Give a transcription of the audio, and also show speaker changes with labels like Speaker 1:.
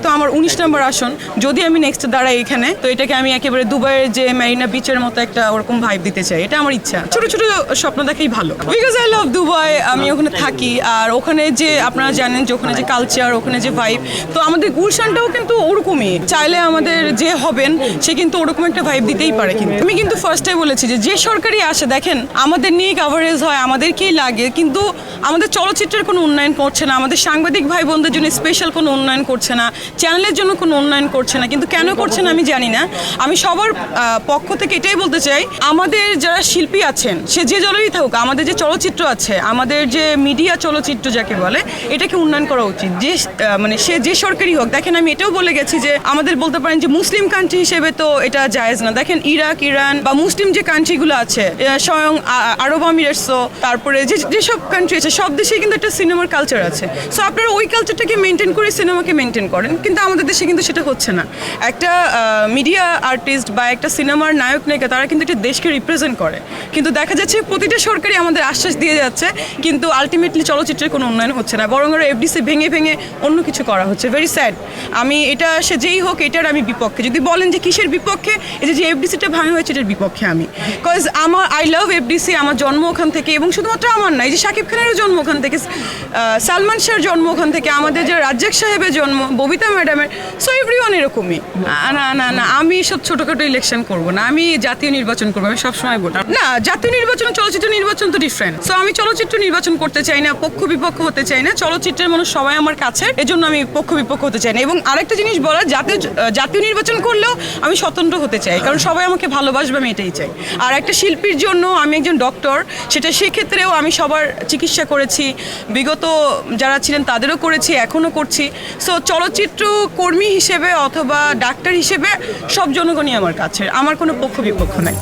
Speaker 1: যেহেতু আমার 19 নম্বর আসন, যদি আমি নেক্সট দাঁড়াই এখানে, তো এটাকে আমি একেবারে দুবাইয়ের যে মেরিনা বিচের মতো একটা ওরকম ভাইব দিতে চাই। এটা আমার ইচ্ছা। ছোট ছোট স্বপ্ন দেখাই ভালো, বিকজ আই লাভ দুবাই। আমি ওখানে থাকি, আর ওখানে যে আপনারা জানেন যে ওখানে যে কালচার, ওখানে যে ভাইব, তো আমাদের গুলশানটাও কিন্তু ওরকমই। চাইলে আমাদের যে হবেন সে কিন্তু ওরকম একটা ভাইব দিতেই পারে। কিন্তু আমি কিন্তু ফার্স্টে বলেছি যে সরকারই আসে, দেখেন আমাদের নিয়ে কাভারেজ হয়, আমাদেরকেই লাগে, কিন্তু আমাদের চলচ্চিত্রের কোনো উন্নয়ন করছে না, আমাদের সাংবাদিক ভাই বোনদের জন্য স্পেশাল কোনো উন্নয়ন করছে না, চ্যানেলের জন্য কোনো উন্নয়ন করছে না। কিন্তু কেন করছে না আমি জানি না। আমি সবার পক্ষ থেকে এটাই বলতে চাই, আমাদের যারা শিল্পী আছেন, সে যে দলেরই থাকুক, আমাদের যে চলচ্চিত্র আছে, আমাদের যে মিডিয়া চলচ্চিত্র যাকে বলে, এটাকে উন্নয়ন করা উচিত। যে মানে সে যে সরকারই হোক। দেখেন আমি এটাও বলে গেছি যে আমাদের বলতে পারেন যে মুসলিম কান্ট্রি হিসেবে তো এটা জায়েজ না। দেখেন ইরাক, ইরান বা মুসলিম যে কান্ট্রিগুলো আছে, স্বয়ং আরব আমিরাতসও, তারপরে যেসব কান্ট্রি আছে, সব দেশেই কিন্তু একটা সিনেমার কালচার আছে। সো আপনারা ওই কালচারটাকে মেনটেন করে সিনেমাকে মেনটেন করেন, কিন্তু আমাদের দেশে কিন্তু সেটা হচ্ছে না। একটা মিডিয়া আর্টিস্ট বা একটা সিনেমার নায়ক নায়িকা, তারা কিন্তু একটা দেশকে রিপ্রেজেন্ট করে, কিন্তু দেখা যাচ্ছে প্রতিটা সরকারই আমাদের আশ্বাস দিয়ে যাচ্ছে, কিন্তু আলটিমেটলি চলচ্চিত্রের কোনো উন্নয়ন হচ্ছে না, বরং আরও এফডিসি ভেঙে ভেঙে অন্য কিছু করা হচ্ছে। Very sad. আমি এটা সে যেই হোক, এটার আমি বিপক্ষে। যদি বলেন যে কিসের বিপক্ষে, এই যে এফডিসিটা ভাঙা হয়েছে এটার বিপক্ষে আমি। বিকজ আই লাভ এফডিসি, আমার জন্ম ওখান থেকে, এবং শুধুমাত্র আমার না, এই যে শাকিব খানেরও জন্ম ওখান থেকে, সালমান শাহর জন্ম ওখান থেকে, আমাদের যে রাজ্জাক সাহেবের জন্ম, ববিতা ম্যাডামের, সো এভরিওয়ান এরকমই। না না না, আমি সব ছোটোখাটো ইলেকশন করব না, আমি জাতীয় নির্বাচন করবো। আমি সবসময় ভোটার না, জাতীয় নির্বাচন চলচ্চিত্র নির্বাচন তো ডিফারেন্ট। সো আমি চলচ্চিত্র নির্বাচন করতে চাই না, পক্ষ বিপক্ষ হতে চাই না। চলচ্চিত্রের মানুষ সবাই আমার কাছে, এজন্য আমি পক্ষ বিপক্ষ হতে চাই না। এবং আরেকটা জিনিস বলার, জাতীয় নির্বাচন করলেও আমি স্বতন্ত্র হতে চাই, কারণ সবাই আমাকে ভালোবাসবে, আমি এটাই চাই। আর একটা শিল্পীর জন্য, আমি একজন ডক্টর, সেটা সেক্ষেত্রেও আমি সবার চিকিৎসা করেছি, বিগত যারা ছিলেন তাদেরও করেছি, এখনও করছি। সো চলচ্চিত্র কর্মী হিসেবে অথবা ডাক্তার হিসেবে সব জনগণই আমার কাছে, আমার কোনো পক্ষ বিপক্ষ নাই।